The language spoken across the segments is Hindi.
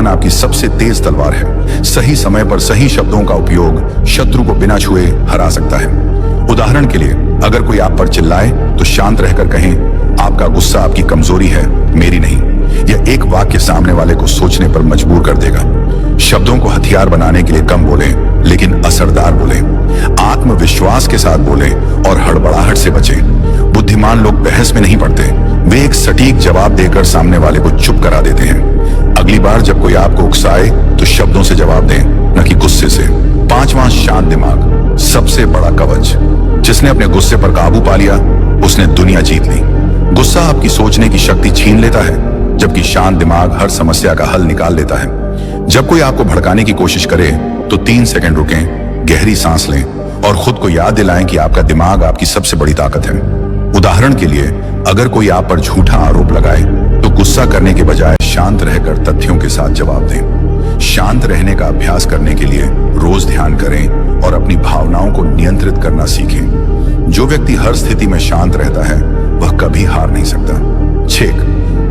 आपकी सबसे तेज तलवार है। सही समय पर सही शब्दों का उपयोग शत्रु को बिना छुए हरा सकता है। उदाहरण के लिए, अगर कोई आप पर चिल्लाए तो शांत रहकर कहें, आपका गुस्सा आपकी कमजोरी है, मेरी नहीं। यह एक वाक्य सामने वाले को सोचने पर मजबूर कर देगा। शब्दों को हथियार बनाने के लिए कम बोलें, लेकिन असरदार बोलें। आत्मविश्वास के साथ बोलें और हड़बड़ाहट से बचें। बुद्धिमान लोग बहस में नहीं पड़ते, वे एक सटीक जवाब देकर सामने वाले को चुप करा देते हैं। अगली बार जब कोई आपको उकसाए तो शब्दों से जवाब दें, न कि गुस्से से। पांचवां, शांत दिमाग सबसे बड़ा कवच। जिसने अपने गुस्से पर काबू पा लिया, उसने दुनिया जीत ली। गुस्सा आपकी सोचने की शक्ति छीन लेता है, जबकि शांत दिमाग हर समस्या का हल निकाल लेता है। जब कोई आपको भड़काने की कोशिश करे तो 3 सेकंड रुकें, गहरी सांस लें और खुद को याद दिलाएं कि आपका दिमाग आपकी सबसे बड़ी ताकत है। उदाहरण के लिए, अगर कोई आप पर झूठा आरोप लगाए तो गुस्सा करने के बजाय शांत रहकर तथ्यों के साथ जवाब दें। शांत रहने का अभ्यास करने के लिए रोज ध्यान करें और अपनी भावनाओं को नियंत्रित करना सीखें। जो व्यक्ति हर स्थिति में शांत रहता है वह कभी हार नहीं सकता। 6,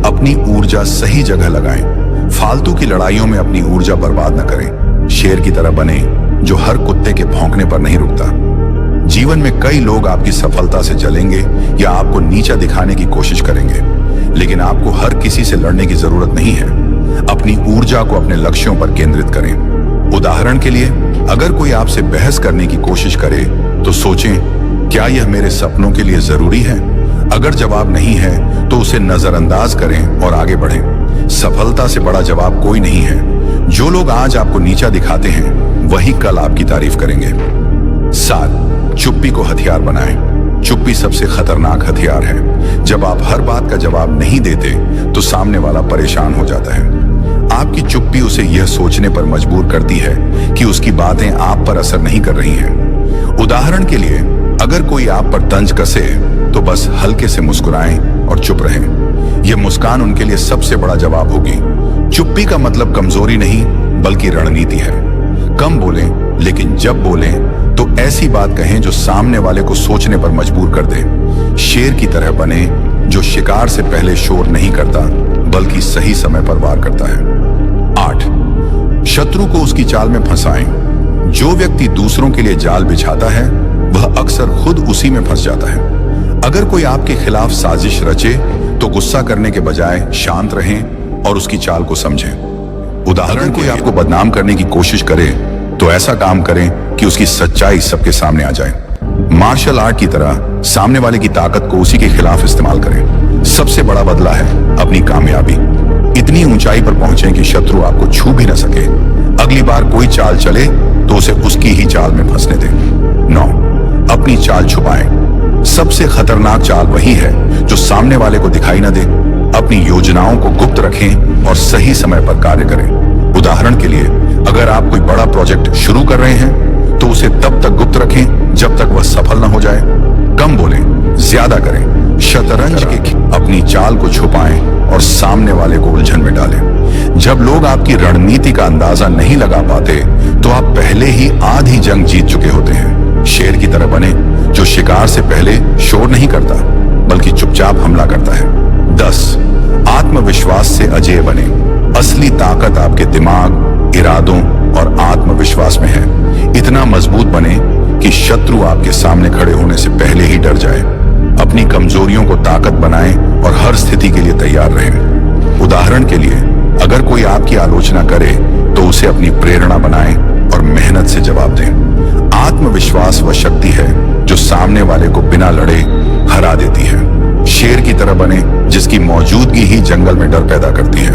अपनी ऊर्जा सही जगह लगाएं। फालतू की लड़ाइयों में अपनी ऊर्जा बर्बाद न करें। शेर की तरह बने जो हर कुत्ते के भौंकने पर नहीं रुकता। जीवन में कई लोग आपकी सफलता से जलेंगे या आपको नीचा दिखाने की कोशिश करेंगे, लेकिन आपको हर किसी से लड़ने की जरूरत नहीं है। अपनी ऊर्जा को अपने लक्ष्यों पर केंद्रित करें। उदाहरण के लिए, अगर कोई आपसे बहस करने की कोशिश करे तो सोचें, क्या यह मेरे सपनों के लिए जरूरी है? अगर जवाब नहीं है तो उसे नजरअंदाज करें और आगे बढ़ें। सफलता से बड़ा जवाब कोई नहीं है। जो लोग आज आपको नीचा दिखाते हैं वही कल आपकी तारीफ करेंगे। 7, चुप्पी को हथियार बनाएं। चुप्पी सबसे खतरनाक हथियार है। जब आप हर बात का जवाब नहीं देते तो सामने वाला परेशान हो जाता है। आपकी चुप्पी उसे यह सोचने पर मजबूर करती है कि उसकी बातें आप पर असर नहीं कर रही हैं। उदाहरण के लिए, अगर कोई आप पर तंज कसे तो बस हल्के से मुस्कुराएं और चुप रहें। यह मुस्कान उनके लिए सबसे बड़ा जवाब होगी। चुप्पी का मतलब कमजोरी नहीं, बल्कि रणनीति है। कम बोलें, लेकिन जब बोलें तो ऐसी बात कहें जो सामने वाले को सोचने पर मजबूर कर दे। शेर की तरह बने जो शिकार से पहले शोर नहीं करता, बल्कि सही समय पर वार करता है। 8, शत्रु को उसकी चाल में फंसाएं। जो व्यक्ति दूसरों के लिए जाल बिछाता है वह अक्सर खुद उसी में फंस जाता है। अगर कोई आपके खिलाफ साजिश रचे तो गुस्सा करने के बजाय शांत रहें और उसकी चाल को समझें। उदाहरण, कोई आपको बदनाम करने की कोशिश करे तो ऐसा काम करें कि उसकी सच्चाई सबके सामने आ जाए। मार्शल आर्ट की तरह सामने वाले की ताकत को उसी के खिलाफ इस्तेमाल करें। सबसे बड़ा बदला है अपनी कामयाबी। इतनी ऊंचाई पर पहुंचे कि शत्रु आपको छू भी न सके। अगली बार कोई चाल चले तो उसे उसकी ही चाल में फंसने दें। 9, अपनी चाल छुपाएं। सबसे खतरनाक चाल वही है जो सामने वाले को दिखाई न दे। अपनी योजनाओं को गुप्त रखें और सही समय पर कार्य करें। उदाहरण के लिए, अगर आप कोई बड़ा प्रोजेक्ट शुरू कर रहे हैं तो उसे तब तक गुप्त रखें जब तक वह सफल न हो जाए। कम बोलें, ज्यादा करें। शतरंज के अपनी चाल को छुपाएं और सामने वाले को उलझन में डालें। जब लोग आपकी रणनीति का अंदाजा नहीं लगा पाते तो आप पहले ही आधी जंग जीत चुके होते हैं। शेर की तरह बने जो शिकार से पहले शोर नहीं करता, बल्कि चुपचाप हमला करता है। 10, आत्मविश्वास से अजेय बने। असली ताकत आपके दिमाग, इरादों और आत्मविश्वास में है। इतना मजबूत बने कि शत्रु आपके सामने खड़े होने से पहले ही डर जाए। अपनी कमजोरियों को ताकत बनाएं और हर स्थिति के लिए तैयार रहें। उदाहरण के लिए, अगर कोई आपकी आलोचना करे तो उसे अपनी प्रेरणा बनाएं और मेहनत से जवाब दें। आत्मविश्वास वह शक्ति है जो सामने वाले को बिना लड़े हरा देती है। शेर की तरह बने जिसकी मौजूदगी ही जंगल में डर पैदा करती है।